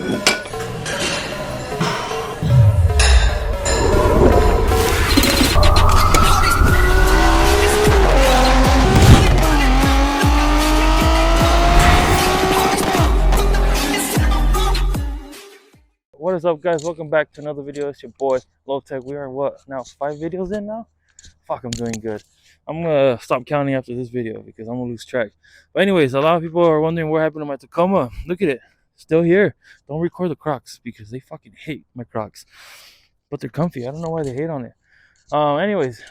What is up, guys? Welcome back to another video. It's your boy Lowtech. We are what now, 5 videos in now? Fuck, I'm doing good. I'm gonna stop counting after this video because I'm gonna lose track. But anyways, a lot of people are wondering what happened to my Tacoma. Look at it, still here. Don't record the Crocs because they fucking hate my Crocs, but they're comfy. I don't know why they hate on it. Anyways,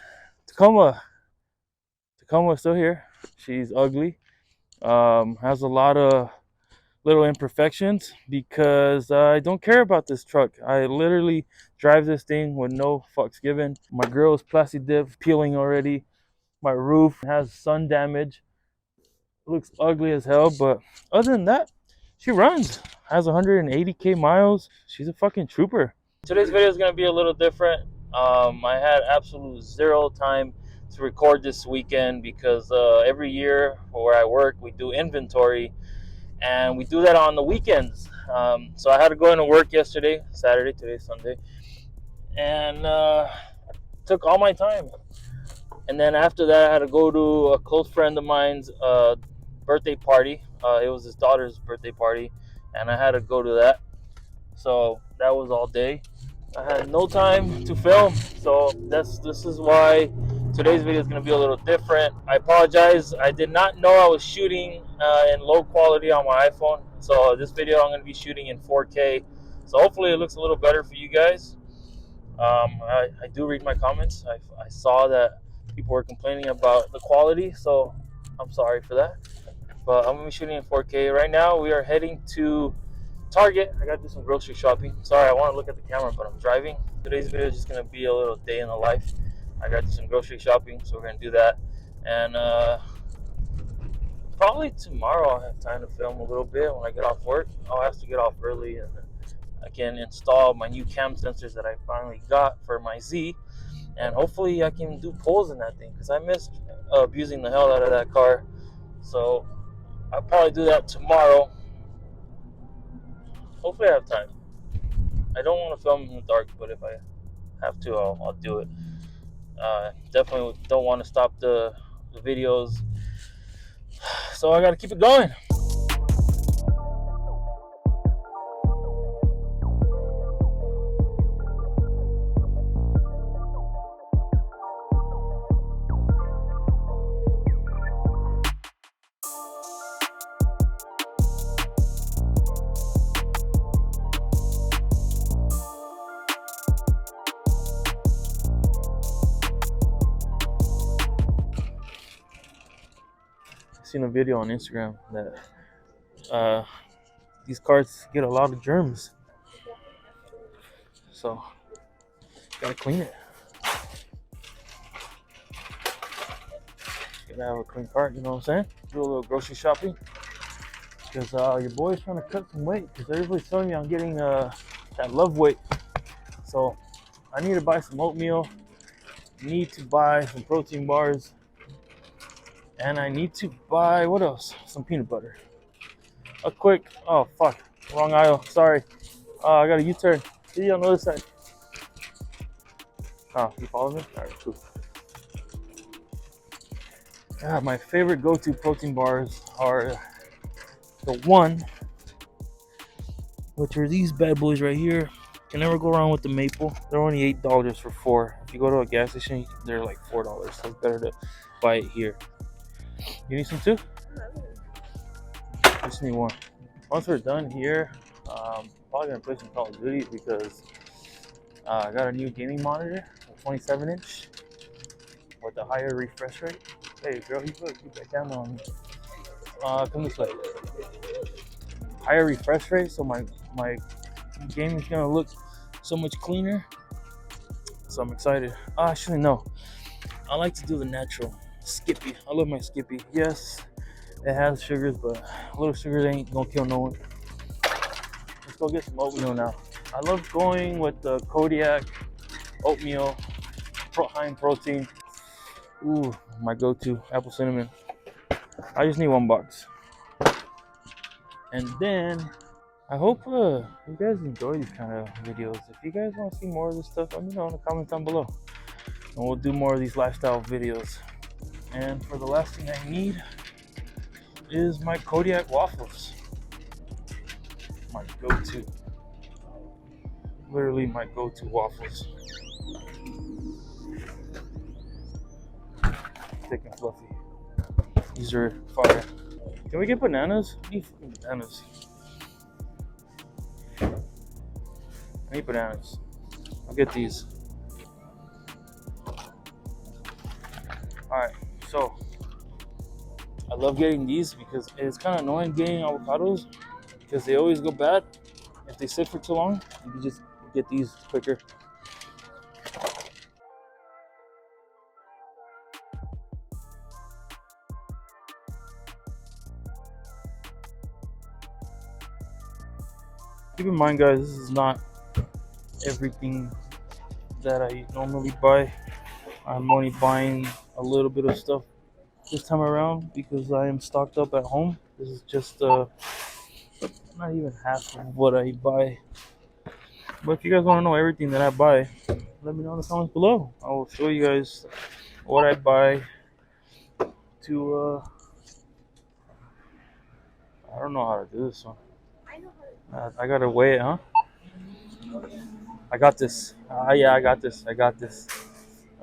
Tacoma is still here. She's ugly. Has a lot of little imperfections because I don't care about this truck. I literally drive this thing with no fucks given. My grill's plastic dip peeling already. My roof has sun damage. Looks ugly as hell, but other than that, she runs. Has 180k miles. She's a fucking trooper. Today's video is gonna be a little different. I had absolute zero time to record this weekend because every year where I work, we do inventory, and we do that on the weekends. So I had to go into work yesterday, Saturday, today's Sunday, and took all my time. And then after that, I had to go to a close friend of mine's birthday party. It was his daughter's birthday party, and I had to go to that. So that was all day. I had no time to film, so this is why today's video is going to be a little different. I apologize. I did not know I was shooting in low quality on my iPhone. So this video I'm going to be shooting in 4K. So hopefully it looks a little better for you guys. I do read my comments. I saw that people were complaining about the quality, so I'm sorry for that. But I'm going to be shooting in 4K. Right now we are heading to Target. I gotta do some grocery shopping. Sorry, I want to look at the camera, but I'm driving. Today's video is just gonna be a little day in the life. I gotta do some grocery shopping, so we're gonna do that. And probably tomorrow I'll have time to film a little bit when I get off work. I'll have to get off early, and I can install my new cam sensors that I finally got for my Z. And hopefully I can do pulls in that thing because I missed abusing the hell out of that car. So I'll probably do that tomorrow. Hopefully I have time. I don't want to film in the dark, but if I have to, I'll do it. Definitely don't want to stop the videos, so I got to keep it going. Seen a video on Instagram that these cars get a lot of germs, so gotta clean it. Gotta have a clean cart, you know what I'm saying? Do a little grocery shopping because your boy's trying to cut some weight because everybody's telling me I'm getting that love weight. So I need to buy some oatmeal, need to buy some protein bars, and I need to buy, what else? Some peanut butter. A quick, oh fuck, wrong aisle, sorry. I got a U-turn. See you on the other side. Oh, you follow me? Alright, cool. My favorite go-to protein bars are the one, which are these bad boys right here. Can never go wrong with the maple. They're only $8 for 4. If you go to a gas station, they're like $4, so it's better to buy it here. You need some too? I just need one. Once we're done here, probably gonna play some Call of Duty because I got a new gaming monitor, a 27-inch with a higher refresh rate. Hey girl, you better keep that camera on me. Come this way. Higher refresh rate, so my gaming's gonna look so much cleaner. So I'm excited. Actually no, I like to do the natural. Skippy. I love my Skippy. Yes, it has sugars, but a little sugar ain't gonna kill no one. Let's go get some oatmeal now. I love going with the Kodiak oatmeal, high in protein. Ooh, my go-to, apple cinnamon. I just need 1 box. And then I hope you guys enjoy these kind of videos. If you guys want to see more of this stuff, let me know in the comments down below, and we'll do more of these lifestyle videos. And for the last thing I need is my Kodiak waffles. My go-to. Literally my go-to waffles. Thick and fluffy. These are fire. Can we get bananas? I need fucking bananas. I need bananas. I'll get these. Alright, so I love getting these because it's kind of annoying getting avocados because they always go bad if they sit for too long. You can just get these quicker. Keep in mind, guys, this is not everything that I normally buy. I'm only buying a little bit of stuff this time around because I am stocked up at home. This is just not even half of what I buy. But if you guys want to know everything that I buy, let me know in the comments below. I will show you guys what I buy to I don't know how to do this one. I gotta weigh it, huh? I got this. Yeah, I got this.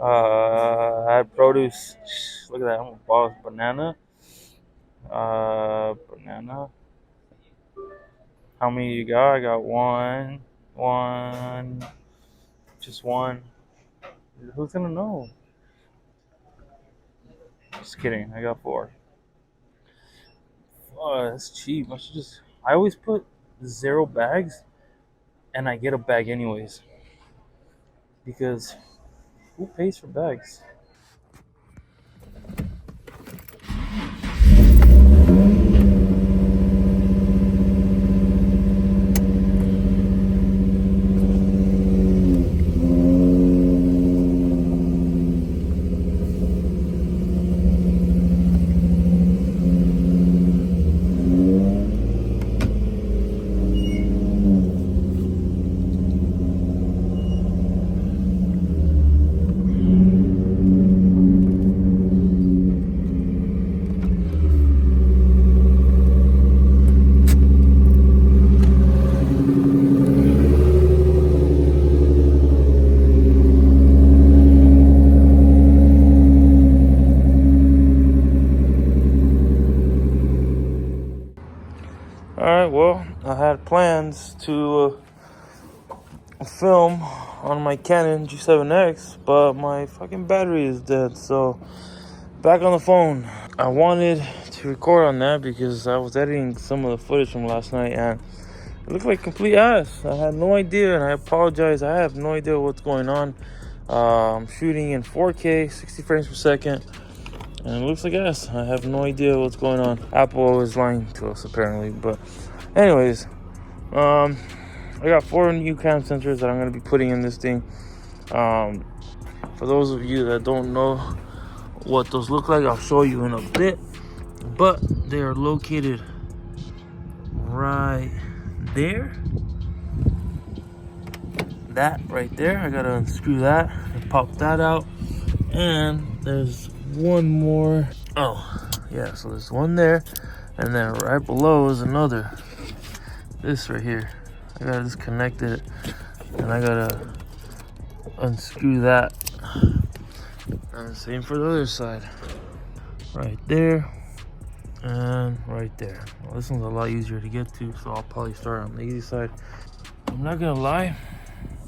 I had produce. Look at that. I'm a boss. Banana. Banana. How many you got? I got one. Just one. Who's gonna know? Just kidding. I got 4. Oh, that's cheap. I always put 0 bags, and I get a bag anyways. Because who pays for bags? Alright, well, I had plans to film on my Canon G7X, but my fucking battery is dead, so back on the phone. I wanted to record on that because I was editing some of the footage from last night and it looked like complete ass. I had no idea, and I apologize. I have no idea what's going on. I'm shooting in 4K, 60 frames per second, and it looks like ass. I have no idea what's going on. Apple is lying to us apparently, but anyways, I got 4 new cam sensors that I'm going to be putting in this thing. For those of you that don't know what those look like, I'll show you in a bit, but they are located right there. That right there, I gotta unscrew that and pop that out, and there's one more. Oh yeah, so there's one there, and then right below is another. This right here, I gotta disconnect it, and I gotta unscrew that, and same for the other side. Right there and right there. Well, this one's a lot easier to get to, so I'll probably start on the easy side. I'm not gonna lie,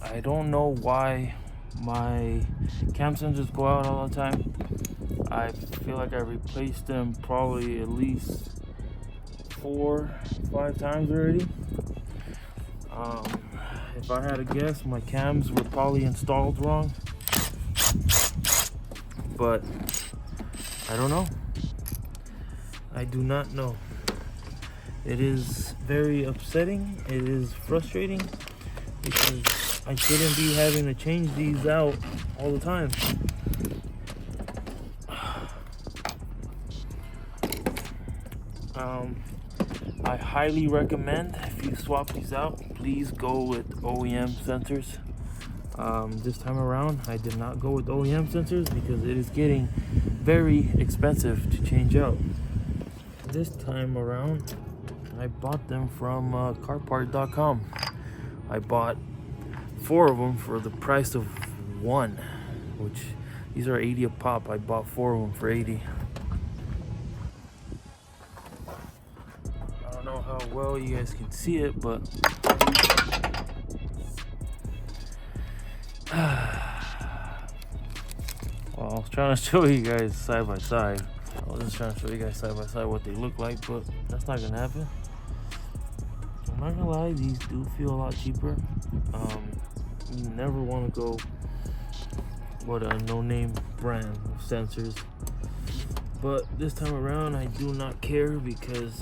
I don't know why my cam sensors go out all the time. I feel like I replaced them probably at least 4 or 5 times already. If I had to guess, my cams were probably installed wrong, but I don't know. I do not know. It is very upsetting. It is frustrating because I shouldn't be having to change these out all the time. I highly recommend, if if you swap these out, please go with OEM sensors. This time around I did not go with OEM sensors because it is getting very expensive to change out. This time around I bought them from carpart.com. I bought 4 of them for the price of 1, which these are 80 a pop. I bought 4 of them for 80. I don't know how well you guys can see it, but well, I was trying to show you guys side by side. I was just trying to show you guys side by side what they look like, but that's not gonna happen. I'm not gonna lie, these do feel a lot cheaper. You never want to go with a no-name brand of sensors, but this time around I do not care because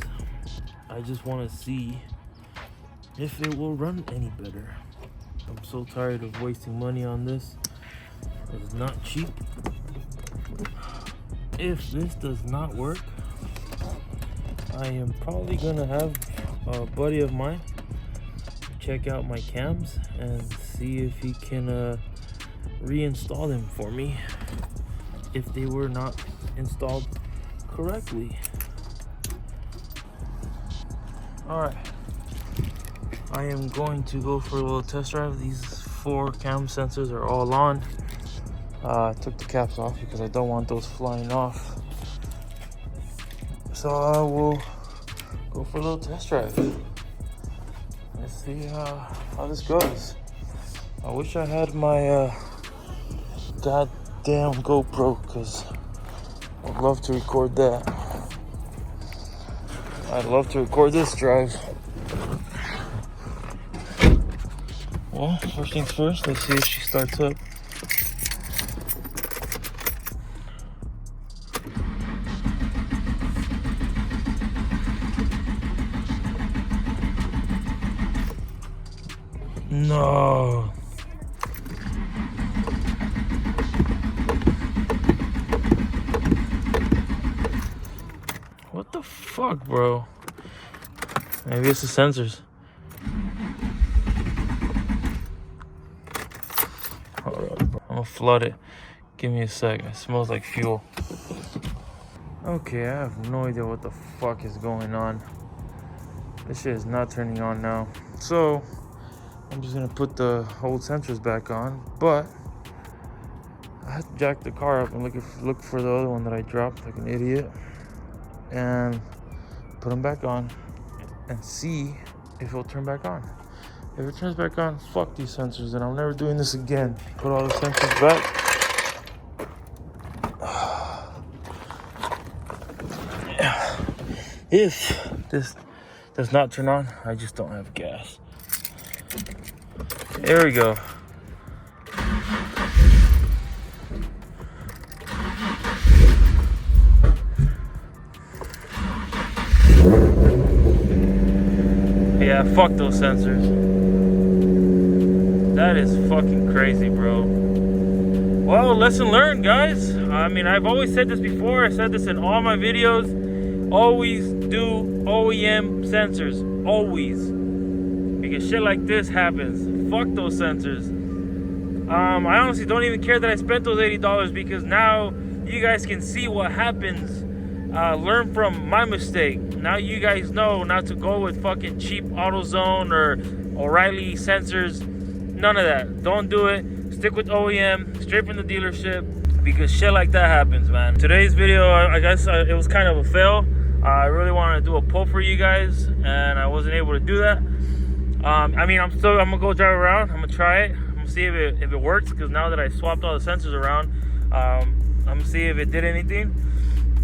I just want to see if it will run any better. I'm so tired of wasting money on this. It's not cheap. If this does not work, I am probably gonna have a buddy of mine check out my cams and see if he can reinstall them for me if they were not installed correctly. Alright, I am going to go for a little test drive. These 4 cam sensors are all on. I took the caps off because I don't want those flying off. So I will go for a little test drive. Let's see how this goes. I wish I had my goddamn GoPro because I'd love to record that. I'd love to record this drive. Well, first things first, let's see if she starts up. No. What the fuck, bro? Maybe it's the sensors. Hold on, bro. I'm gonna flood it. Give me a sec. It smells like fuel. Okay, I have no idea what the fuck is going on. This shit is not turning on now. So I'm just gonna put the old sensors back on, but I had to jack the car up and look for the other one that I dropped like an idiot, and put them back on and see if it'll turn back on. If it turns back on, fuck these sensors, and I'm never doing this again. Put all the sensors back. If this does not turn on, I just don't have gas. There we go. Yeah, fuck those sensors. That is fucking crazy, bro. Well, lesson learned, guys. I mean, I've always said this before. I said this in all my videos. Always do OEM sensors. Always. Because shit like this happens. Fuck those sensors. I honestly don't even care that I spent those $80 because now you guys can see what happens. Learn from my mistake. Now you guys know not to go with fucking cheap AutoZone or O'Reilly sensors. None of that. Don't do it. Stick with OEM, straight from the dealership, because shit like that happens, man. Today's video, I guess it was kind of a fail. I really wanted to do a pull for you guys, and I wasn't able to do that. I mean, I'm gonna go drive around. I'm gonna try it. I'm gonna see if it works, because now that I swapped all the sensors around, I'm gonna see if it did anything.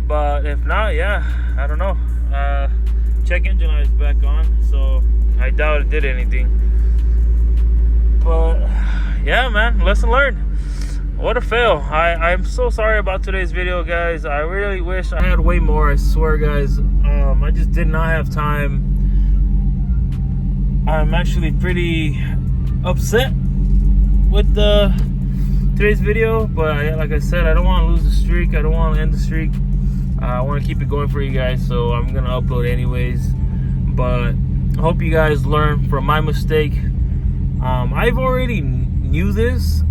But if not, yeah, I don't know. Check engine light is back on, so I doubt it did anything. But yeah, man, lesson learned. What a fail. I'm so sorry about today's video, guys. I really wish I had way more, I swear, guys. I just did not have time. I'm actually pretty upset with today's video, but like I said, I don't want to lose the streak. I don't want to end the streak. I want to keep it going for you guys, so I'm gonna upload anyways. But I hope you guys learn from my mistake. I've already knew this.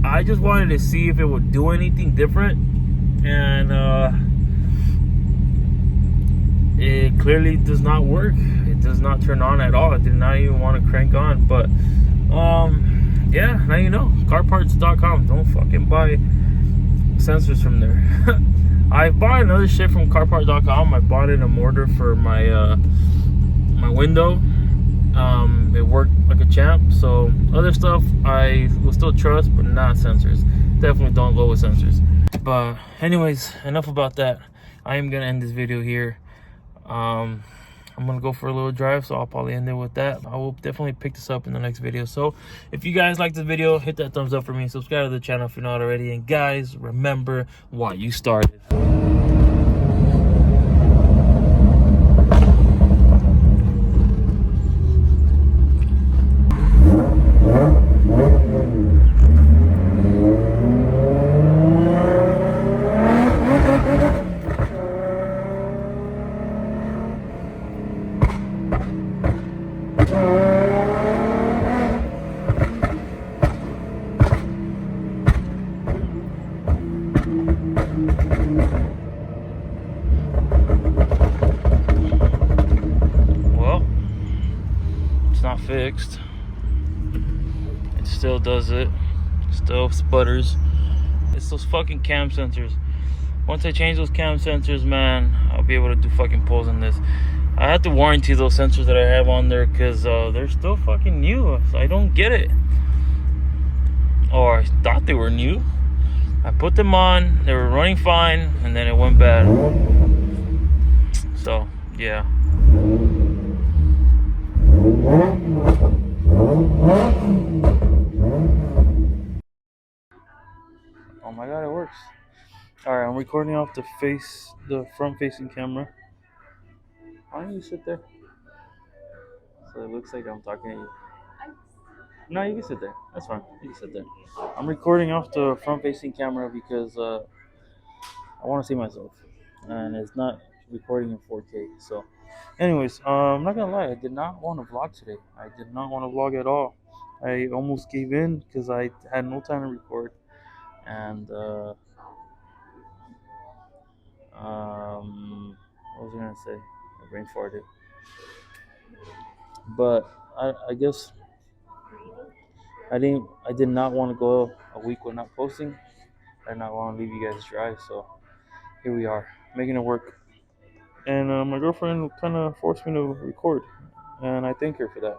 I just wanted to see if it would do anything different, and it clearly does not work. It does not turn on at all. I did not even want to crank on, but yeah, now you know. Carparts.com. Don't fucking buy sensors from there. I bought another shit from carpart.com. I bought in a mortar for my my window. It worked like a champ. So other stuff I will still trust, but not sensors. Definitely don't go with sensors. But anyways, enough about that. I am gonna end this video here. I'm gonna go for a little drive, so I'll probably end it with that. I will definitely pick this up in the next video. So if you guys like this video, hit that thumbs up for me, subscribe to the channel if you're not already, and guys, remember why you started. Well, it's not fixed. It still does it. Still sputters. It's those fucking cam sensors. Once I change those cam sensors, man, I'll be able to do fucking pulls in this. I have to warranty those sensors that I have on there because they're still fucking new. So I don't get it. Or I thought they were new. I put them on, they were running fine, and then it went bad. So, yeah. Oh my god, it works. Alright, I'm recording off the front facing camera. Why don't you sit there? So it looks like I'm talking to you. No, you can sit there. That's fine. You can sit there. I'm recording off the front facing camera because I want to see myself. And it's not recording in 4K. So, anyways, I'm not gonna lie. I did not want to vlog today. I did not want to vlog at all. I almost gave in because I had no time to record. And, what was I gonna say? My brain farted. But I guess I did not want to go a week without posting. I did not want to leave you guys dry, so here we are, making it work. And my girlfriend kind of forced me to record, and I thank her for that.